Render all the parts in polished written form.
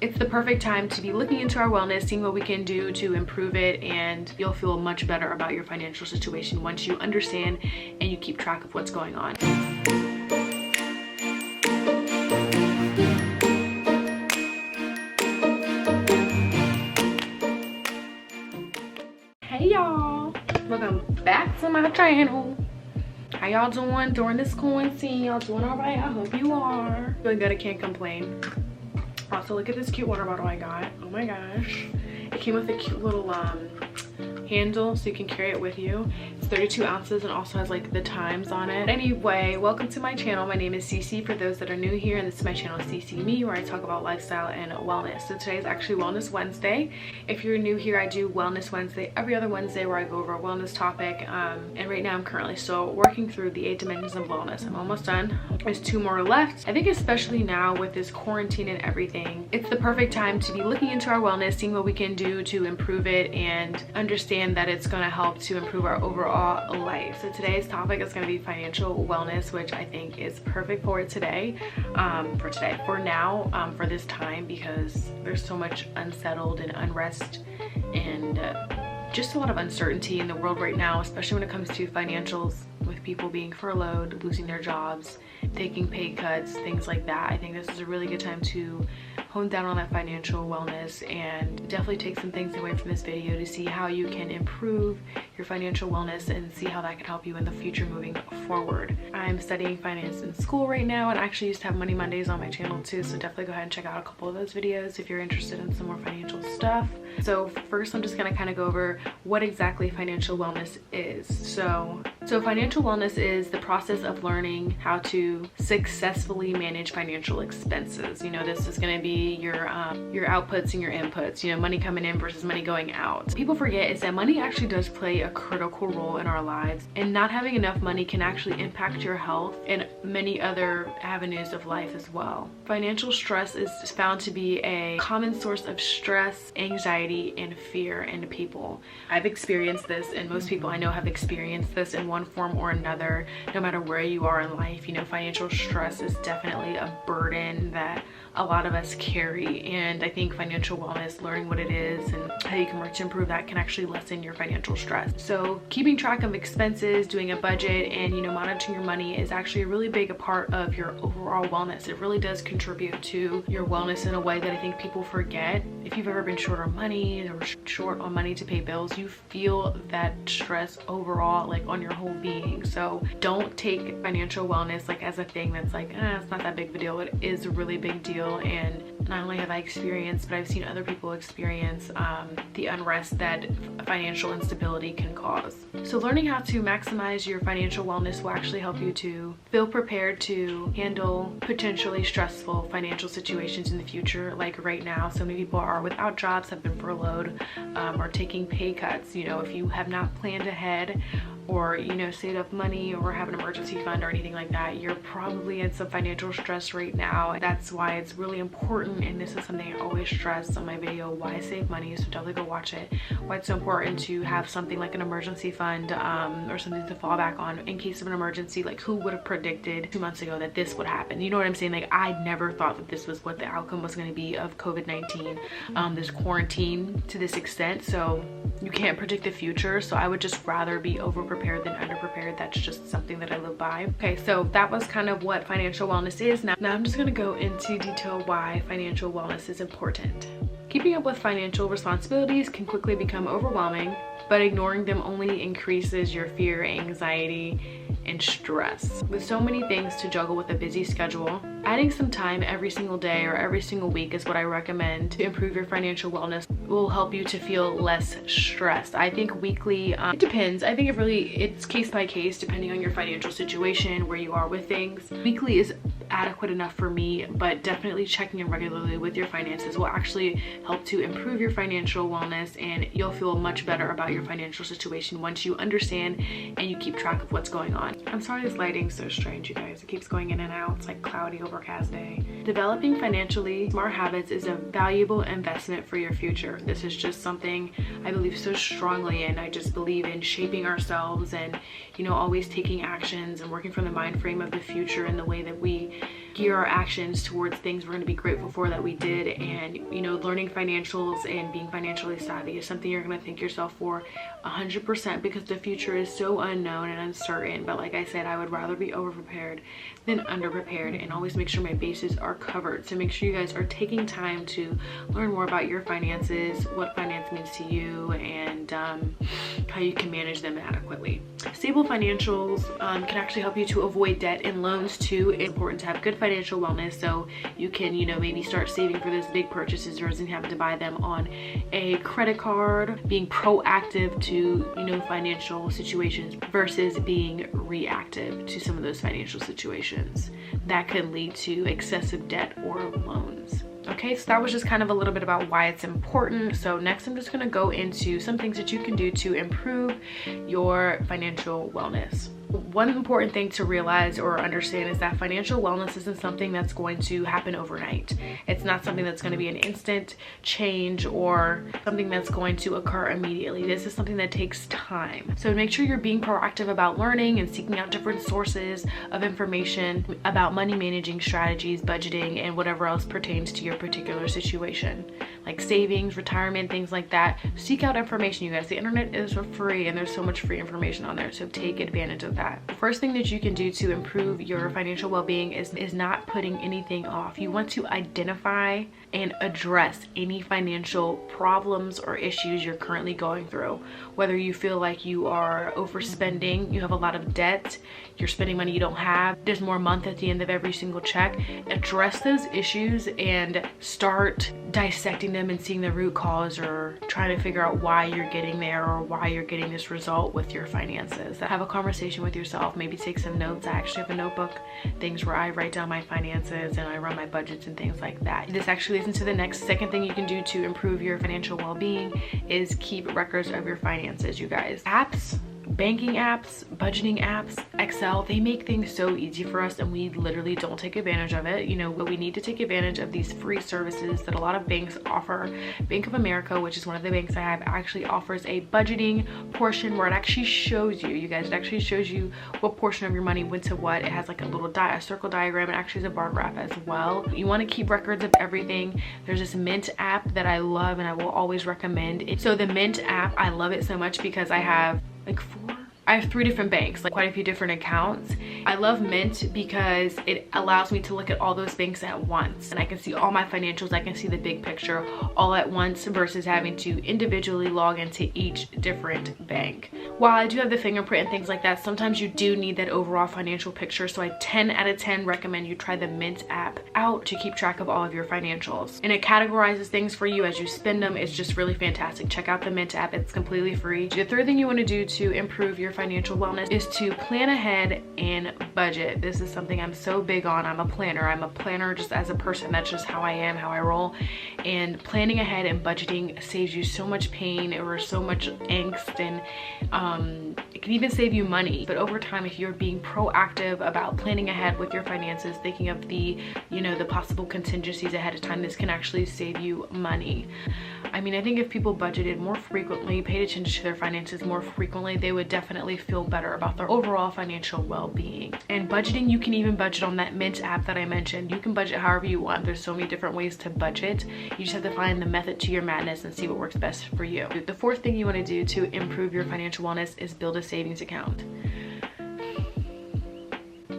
It's the perfect time to be looking into our wellness, seeing what we can do to improve it, and you'll feel much better about your financial situation once you understand and you keep track of what's going on. Hey y'all, welcome back to my channel. How y'all doing during this quarantine? Y'all doing all right? I hope you are. Feeling good, I can't complain. Also, look at this cute water bottle I got. Oh my gosh. It came with a cute little handle so you can carry it with you. It's 32 ounces and also has like the times on it. Anyway, welcome to my channel. My name is Cece for those that are new here, and this is my channel Cece Me, where I talk about lifestyle and wellness. So today is actually Wellness Wednesday. If you're new here, I do Wellness Wednesday every other Wednesday where I go over a wellness topic. And right now I'm currently still working through the 8 dimensions of wellness. I'm almost done. There's 2 more left. I think especially now with this quarantine and everything, it's the perfect time to be looking into our wellness, seeing what we can do to improve it and understand that it's going to help to improve our overall life. So today's topic is going to be financial wellness, which I think is perfect for today, for now, for this time, because there's so much unsettled and unrest and just a lot of uncertainty in the world right now, especially when it comes to financials, with people being furloughed, losing their jobs, taking pay cuts, things like that. I think this is a really good time to hone down on that financial wellness and definitely take some things away from this video to see how you can improve your financial wellness and see how that can help you in the future moving forward. I'm studying finance in school right now, and I actually used to have Money Mondays on my channel too, so definitely go ahead and check out a couple of those videos if you're interested in some more financial stuff. So first I'm just going to kind of go over what exactly financial wellness is. So financial wellness is the process of learning how to successfully manage financial expenses. You know, this is going to be your outputs and your inputs, you know, money coming in versus money going out. People forget is that money actually does play a critical role in our lives, and not having enough money can actually impact your health and many other avenues of life as well. Financial stress is found to be a common source of stress, anxiety, and fear in people. I've experienced this, and most people I know have experienced this in one form or another, no matter where you are in life. You know, financial stress is definitely a burden that a lot of us carry, and I think financial wellness, learning what it is and how you can work to improve that, can actually lessen your financial stress. So keeping track of expenses, doing a budget, and you know, monitoring your money is actually a really big part of your overall wellness. It really does contribute to your wellness in a way that I think people forget. If you've ever been short on money or short on money to pay bills, you feel that stress overall, like on your whole being. So don't take financial wellness like as a thing that's like, it's not that big of a deal. It is a really big deal, and not only have I experienced, but I've seen other people experience the unrest that financial instability can cause. So learning how to maximize your financial wellness will actually help you to feel prepared to handle potentially stressful financial situations in the future. Like right now, so many people are without jobs, have been furloughed, or taking pay cuts. You know, if you have not planned ahead, or you know, saved up money or have an emergency fund or anything like that, you're probably in some financial stress right now. That's why it's really important, and this is something I always stress on my video, why save money, so definitely go watch it, why it's so important to have something like an emergency fund, or something to fall back on in case of an emergency. Like, who would have predicted 2 months ago that this would happen? You know what I'm saying? Like, I never thought that this was what the outcome was going to be of COVID-19, this quarantine to this extent. So you can't predict the future, so I would just rather be over prepared than under prepared. That's just something that I live by. Okay, so that was kind of what financial wellness is. Now I'm just going to go into detail why financial wellness is important. Keeping up with financial responsibilities can quickly become overwhelming, but ignoring them only increases your fear, anxiety, and stress. With so many things to juggle with a busy schedule, adding some time every single day or every single week is what I recommend to improve your financial wellness. Will help you to feel less stressed. I think weekly, it depends. I think it's case by case depending on your financial situation, where you are with things. Weekly is adequate enough for me, but definitely checking in regularly with your finances will actually help to improve your financial wellness, and you'll feel much better about your financial situation once you understand and you keep track of what's going on. I'm sorry this lighting's so strange, you guys. It keeps going in and out. It's like cloudy, overcast day. Developing financially smart habits is a valuable investment for your future. This is just something I believe so strongly in. I just believe in shaping ourselves and, you know, always taking actions and working from the mind frame of the future in the way that we gear our actions towards things we're going to be grateful for that we did. And you know, learning financials and being financially savvy is something you're going to thank yourself for 100%, because the future is so unknown and uncertain. But like I said, I would rather be over prepared than under prepared, and always make sure my bases are covered. So make sure you guys are taking time to learn more about your finances, what finance means to you, and how you can manage them adequately. Stable financials can actually help you to avoid debt and loans too. It's important to have good financial wellness so you can, you know, maybe start saving for those big purchases versus having to buy them on a credit card. Being proactive to, you know, financial situations versus being reactive to some of those financial situations that can lead to excessive debt or loans. Okay, so that was just kind of a little bit about why it's important. So next I'm just going to go into some things that you can do to improve your financial wellness. One important thing to realize or understand is that financial wellness isn't something that's going to happen overnight. It's not something that's going to be an instant change or something that's going to occur immediately. This is something that takes time. So make sure you're being proactive about learning and seeking out different sources of information about money managing strategies, budgeting, and whatever else pertains to your particular situation, like savings, retirement, things like that. Seek out information, you guys. The internet is free and there's so much free information on there, so take advantage of that. The first thing that you can do to improve your financial well-being is not putting anything off. You want to identify and address any financial problems or issues you're currently going through. Whether you feel like you are overspending, you have a lot of debt, you're spending money you don't have, there's more month at the end of every single check. Address those issues and start dissecting them and seeing the root cause, or trying to figure out why you're getting there or why you're getting this result with your finances. Have a conversation with yourself, maybe take some notes. I actually have a notebook, things where I write down my finances and I run my budgets and things like that. This actually leads into the next second thing you can do to improve your financial well-being is keep records of your finances, you guys. Apps, banking apps, budgeting apps, Excel, they make things so easy for us and we literally don't take advantage of it. You know, but we need to take advantage of these free services that a lot of banks offer. Bank of America, which is one of the banks I have, actually offers a budgeting portion where it actually shows you, guys, it actually shows you what portion of your money went to what. It has like a little a circle diagram, and actually is a bar graph as well. You want to keep records of everything. There's this Mint app that I love and I will always recommend. So the Mint app, I love it so much because I have like I have 3 different banks, like quite a few different accounts. I love Mint because it allows me to look at all those banks at once, and I can see all my financials. I can see the big picture all at once versus having to individually log into each different bank. While I do have the fingerprint and things like that, sometimes you do need that overall financial picture. So I 10 out of 10 recommend you try the Mint app out to keep track of all of your financials. And it categorizes things for you as you spend them. It's just really fantastic. Check out the Mint app, it's completely free. The third thing you want to do to improve your financial wellness is to plan ahead and budget. This is something I'm so big on. I'm a planner just as a person. That's just how I am, how I roll. And planning ahead and budgeting saves you so much pain or so much angst, and it can even save you money. But over time, if you're being proactive about planning ahead with your finances, thinking of the, you know, the possible contingencies ahead of time, this can actually save you money. I mean, I think if people budgeted more frequently, paid attention to their finances more frequently, they would definitely feel better about their overall financial well-being. And budgeting, you can even budget on that Mint app that I mentioned. You can budget however you want. There's so many different ways to budget. You just have to find the method to your madness and see what works best for you. The fourth thing you want to do to improve your financial wellness is build a savings account.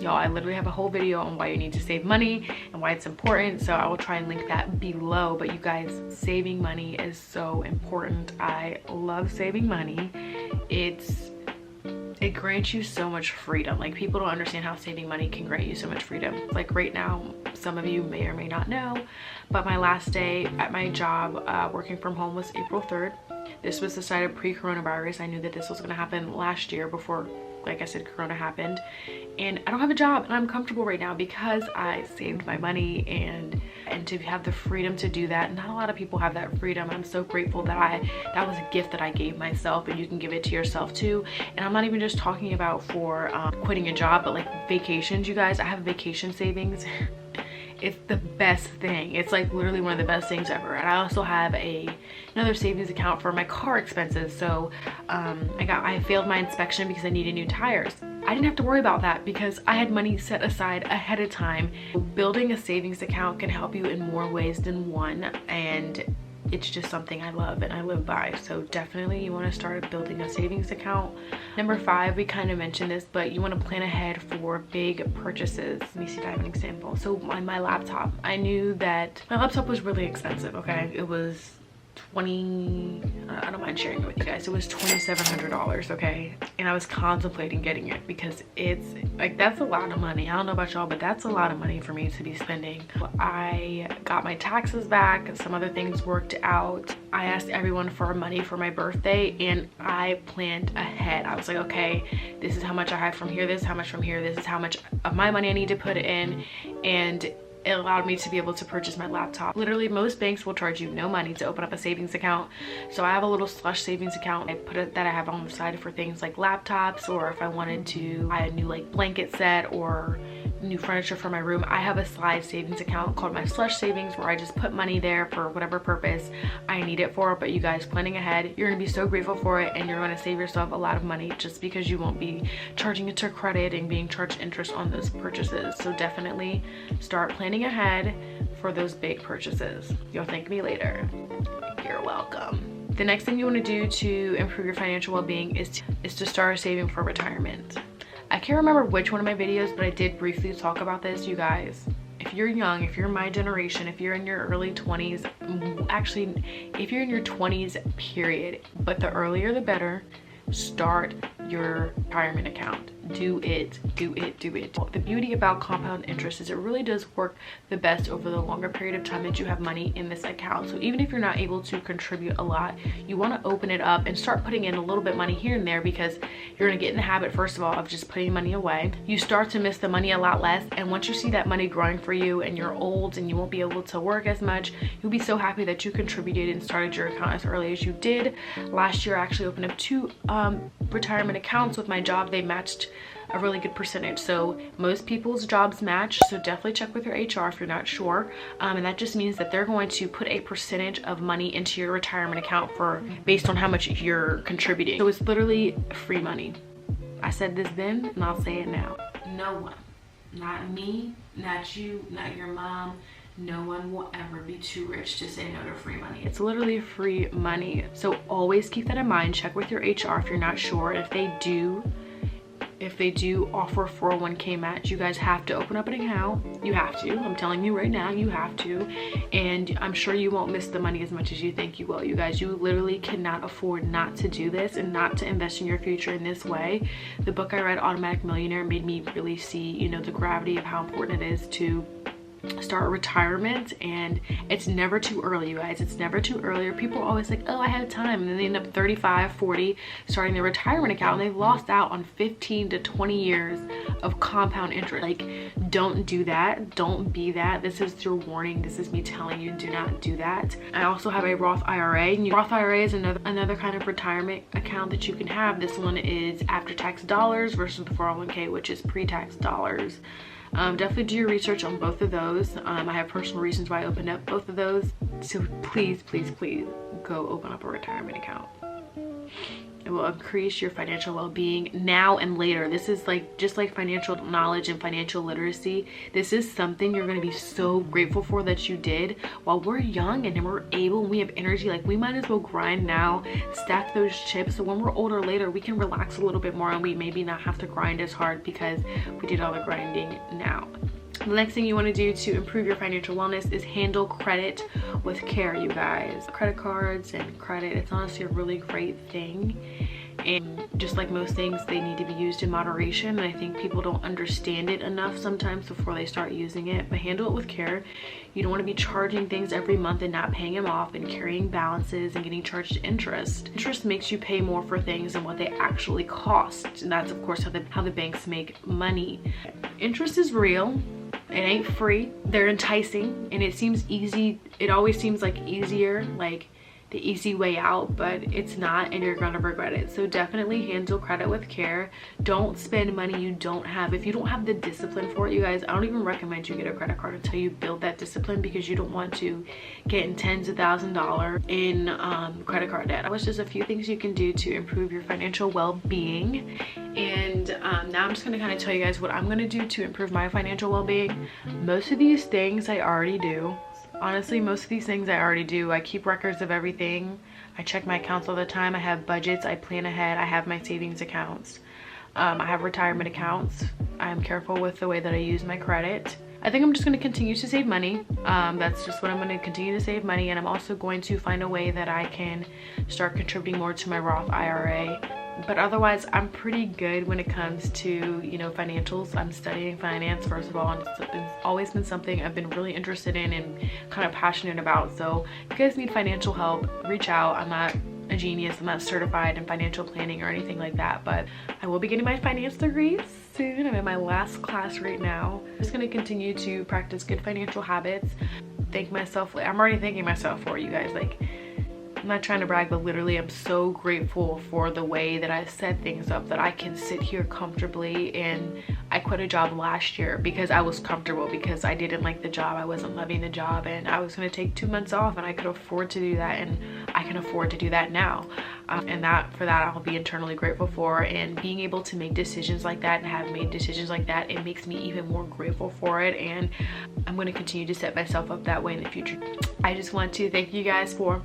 Y'all, I literally have a whole video on why you need to save money and why it's important, so I will try and link that below. But you guys, saving money is so important. I love saving money. It grants you so much freedom. Like, people don't understand how saving money can grant you so much freedom. Like right now, some of you may or may not know, but my last day at my job working from home was April 3rd. This was decided pre-coronavirus. I knew that this was going to happen last year before, like I said, Corona happened. And I don't have a job and I'm comfortable right now because I saved my money, and to have the freedom to do that. Not a lot of people have that freedom. I'm so grateful that that was a gift that I gave myself, and you can give it to yourself too. And I'm not even just talking about for quitting a job, but like vacations, you guys. I have vacation savings. It's the best thing. It's like literally one of the best things ever. And I also have another savings account for my car expenses. So I failed my inspection because I needed new tires. I didn't have to worry about that because I had money set aside ahead of time. Building a savings account can help you in more ways than one, and it's just something I love and I live by. So definitely you want to start building a savings account. Number 5, we kind of mentioned this, but you want to plan ahead for big purchases. Let me see if I have an example. So on my laptop, I knew that my laptop was really expensive, okay? It was I don't mind sharing it with you guys. It was $2,700, okay? And I was contemplating getting it because it's like, that's a lot of money. I don't know about y'all, but that's a lot of money for me to be spending. I got my taxes back, some other things worked out. I asked everyone for money for my birthday and I planned ahead. I was like, okay, this is how much I have from here, this is how much from here, this is how much of my money I need to put in, and it allowed me to be able to purchase my laptop. Literally, most banks will charge you no money to open up a savings account. So I have a little slush savings account. I put it that I have on the side for things like laptops, or if I wanted to buy a new like blanket set or new furniture for my room. I have a slide savings account called my slush savings where I just put money there for whatever purpose I need it for. But you guys, planning ahead, you're gonna be so grateful for it, and you're gonna save yourself a lot of money just because you won't be charging it to credit and being charged interest on those purchases. So definitely start planning ahead for those big purchases. You'll thank me later. You're welcome. The next thing you want to do to improve your financial well-being is to start saving for retirement. I can't remember which one of my videos, but I did briefly talk about this, you guys. If you're young, if you're my generation, if you're in your early 20s, actually, if you're in your 20s, period, but the earlier the better, start your retirement account. Do it, do it, do it. The beauty about compound interest is it really does work the best over the longer period of time that you have money in this account. So even if you're not able to contribute a lot, you want to open it up and start putting in a little bit money here and there, because you're going to get in the habit, first of all, of just putting money away. You start to miss the money a lot less, and once you see that money growing for you and you're old and you won't be able to work as much, you'll be so happy that you contributed and started your account as early as you did. Last year I actually opened up 2 retirement accounts with my job. They matched a really good percentage. So most people's jobs match, so definitely check with your HR if you're not sure, and that just means that they're going to put a percentage of money into your retirement account for based on how much you're contributing. So it's literally free money. I said this then and I'll say it now. No one, not me, not you, not your mom, no one will ever be too rich to say no to free money. It's literally free money. So always keep that in mind. Check with your HR if you're not sure. If they do offer 401k match, you guys have to open up an account. You have to. I'm telling you right now, you have to. And I'm sure you won't miss the money as much as you think you will. You guys, you literally cannot afford not to do this and not to invest in your future in this way. The book I read, Automatic Millionaire, made me really see, you know, the gravity of how important it is to start retirement. And it's never too early, you guys. It's never too early. People are always like, oh, I have time, and then they end up 35, 40 starting their retirement account, and they've lost out on 15 to 20 years of compound interest. Like, don't do that. Don't be that. This is your warning. This is me telling you, do not do that. I also have a Roth IRA. Roth IRA is another kind of retirement account that you can have. This one is after-tax dollars versus the 401k, which is pre-tax dollars. Definitely do your research on both of those. I have personal reasons why I opened up both of those. So please, please, please go open up a retirement account. It will increase your financial well-being now and later. This is like, just like financial knowledge and financial literacy, this is something you're going to be so grateful for that you did while we're young and we're able, we have energy. Like, we might as well grind now, stack those chips, so when we're older later we can relax a little bit more and we maybe not have to grind as hard because we did all the grinding now. The next thing you want to do to improve your financial wellness is handle credit with care, you guys. Credit cards and credit, it's honestly a really great thing. And just like most things, they need to be used in moderation. And I think people don't understand it enough sometimes before they start using it. But handle it with care. You don't want to be charging things every month and not paying them off, and carrying balances and getting charged interest. Interest makes you pay more for things than what they actually cost. And that's, of course, how the banks make money. Interest is real. It ain't free. They're enticing, and it seems easy. It always seems like easier, like the easy way out, but it's not, and you're gonna regret it. So definitely handle credit with care. Don't spend money you don't have. If you don't have the discipline for it, you guys, I don't even recommend you get a credit card until you build that discipline, because you don't want to get in tens of thousands of dollars in credit card debt. That was just a few things you can do to improve your financial well-being. And now I'm just gonna kind of tell you guys what I'm gonna do to improve my financial well-being. Most of these things I already do. Honestly, most of these things I already do. I keep records of everything. I check my accounts all the time. I have budgets. I plan ahead. I have my savings accounts. I have retirement accounts. I'm careful with the way that I use my credit. I think I'm just going to continue to save money. That's just what I'm going to continue to save money. And I'm also going to find a way that I can start contributing more to my Roth IRA. But otherwise, I'm pretty good when it comes to, you know, financials. I'm studying finance, first of all, and it's always been something I've been really interested in and kind of passionate about. So if you guys need financial help, reach out. I'm not a genius. I'm not certified in financial planning or anything like that, but I will be getting my finance degree soon. I'm in my last class right now. I'm just going to continue to practice good financial habits. Thank myself. I'm already thanking myself for you guys. Like, I'm not trying to brag, but literally I'm so grateful for the way that I set things up, that I can sit here comfortably. And I quit a job last year because I was comfortable, because I didn't like the job. I wasn't loving the job, and I was going to take 2 months off, and I could afford to do that, and I can afford to do that now. And for that I'll be internally grateful for. And being able to make decisions like that and have made decisions like that, it makes me even more grateful for it. And I'm going to continue to set myself up that way in the future. I just want to thank you guys for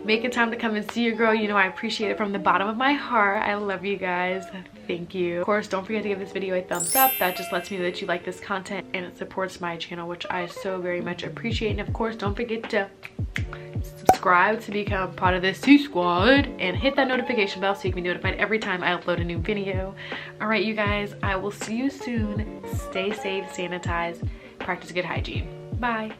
making time to come and see your girl. You know, I appreciate it from the bottom of my heart. I love you guys. Thank you. Of course, don't forget to give this video a thumbs up. That just lets me know that you like this content, and it supports my channel, which I so very much appreciate. And of course, don't forget to subscribe to become part of this C squad, and hit that notification bell so you can be notified every time I upload a new video. All right, you guys, I will see you soon. Stay safe, sanitize, practice good hygiene. Bye.